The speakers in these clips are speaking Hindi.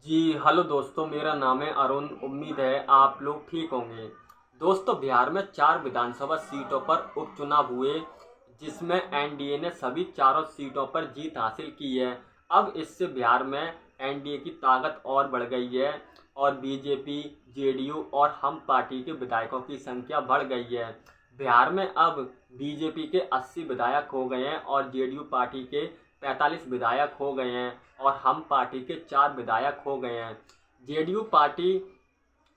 जी हेलो दोस्तों, मेरा नाम है अरुण। उम्मीद है आप लोग ठीक होंगे। दोस्तों, बिहार में 4 विधानसभा सीटों पर उपचुनाव हुए, जिसमें एनडीए ने सभी चारों सीटों पर जीत हासिल की है। अब इससे बिहार में एनडीए की ताकत और बढ़ गई है और बीजेपी, जेडीयू और हम पार्टी के विधायकों की संख्या बढ़ गई है। बिहार में अब बीजेपी के 80 विधायक हो गए हैं और जेडीयू पार्टी के 45 विधायक हो गए हैं और हम पार्टी के 4 विधायक हो गए हैं। जेडीयू पार्टी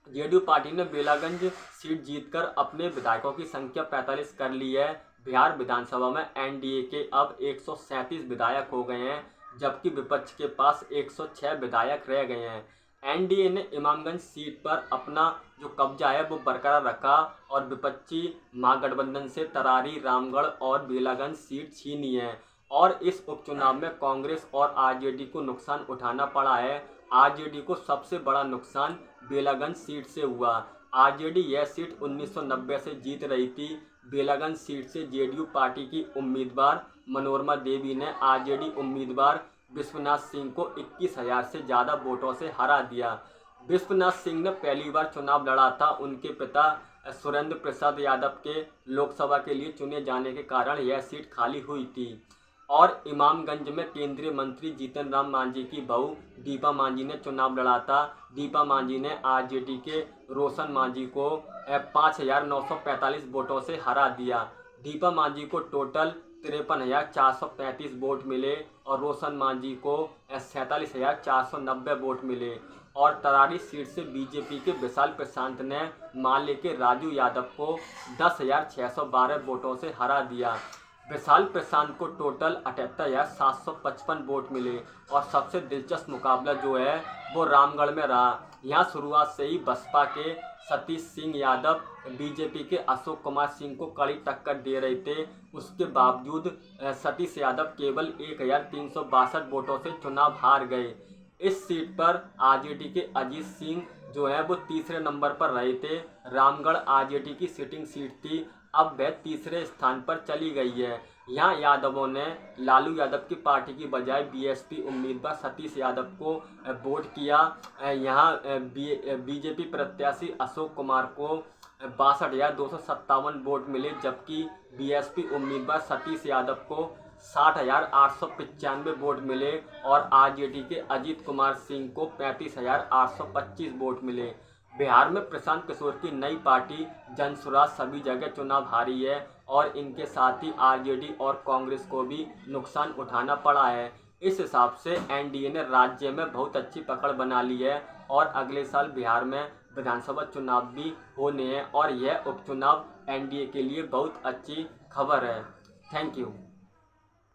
जेडीयू पार्टी ने बेलागंज सीट जीतकर अपने विधायकों की संख्या 45 कर ली है। बिहार विधानसभा में एनडीए के अब 137 विधायक हो गए हैं, जबकि विपक्ष के पास 106 विधायक रह गए हैं। एनडीए ने इमामगंज सीट पर अपना जो कब्जा है वो बरकरार रखा और विपक्षी महागठबंधन से तरारी, रामगढ़ और बेलागंज सीट छीनी है। और इस उपचुनाव में कांग्रेस और आरजेडी को नुकसान उठाना पड़ा है। आरजेडी को सबसे बड़ा नुकसान बेलागंज सीट से हुआ। आरजेडी यह सीट 1990 से जीत रही थी। बेलागंज सीट से जेडीयू पार्टी की उम्मीदवार मनोरमा देवी ने आरजेडी उम्मीदवार विश्वनाथ सिंह को 21,000 से ज़्यादा वोटों से हरा दिया। विश्वनाथ सिंह ने पहली बार चुनाव लड़ा था। उनके पिता सुरेंद्र प्रसाद यादव के लोकसभा के लिए चुने जाने के कारण यह सीट खाली हुई थी। और इमामगंज में केंद्रीय मंत्री जीतन राम मांझी की बहू दीपा मांझी ने चुनाव लड़ा था। दीपा मांझी ने आरजेडी के रोशन मांझी को 5,945 वोटों से हरा दिया। दीपा मांझी को टोटल 53,435 वोट मिले और रोशन मांझी को 47,490 वोट मिले। और तरारी सीट से बीजेपी के विशाल प्रशांत ने माले के राजू यादव को 10,612 वोटों से हरा दिया। विशाल प्रशांत को टोटल 78,755 वोट मिले। और सबसे दिलचस्प मुकाबला जो है वो रामगढ़ में रहा। यहाँ शुरुआत से ही बसपा के सतीश सिंह यादव बीजेपी के अशोक कुमार सिंह को कड़ी टक्कर दे रहे थे। उसके बावजूद सतीश यादव केवल 1,362 वोटों से चुनाव हार गए। इस सीट पर आरजेडी के अजीत सिंह जो है वो तीसरे नंबर पर रहे थे। रामगढ़ आरजेडी की सिटिंग सीट थी, अब वह तीसरे स्थान पर चली गई है। यहाँ यादवों ने लालू यादव की पार्टी की बजाय बीएसपी उम्मीदवार सतीश यादव को वोट किया। यहाँ बीजेपी प्रत्याशी अशोक कुमार को 62,257 वोट मिले, जबकि बीएसपी उम्मीदवार सतीश यादव को 60,895 वोट मिले और आरजेडी के अजीत कुमार सिंह को 35,825 वोट मिले। बिहार में प्रशांत किशोर की नई पार्टी जनसुराज सभी जगह चुनाव हारी है और इनके साथ ही आरजेडी और कांग्रेस को भी नुकसान उठाना पड़ा है। इस हिसाब से एनडीए ने राज्य में बहुत अच्छी पकड़ बना ली है और अगले साल बिहार में विधानसभा चुनाव भी होने हैं और यह उपचुनाव एनडीए के लिए बहुत अच्छी खबर है। Thank you.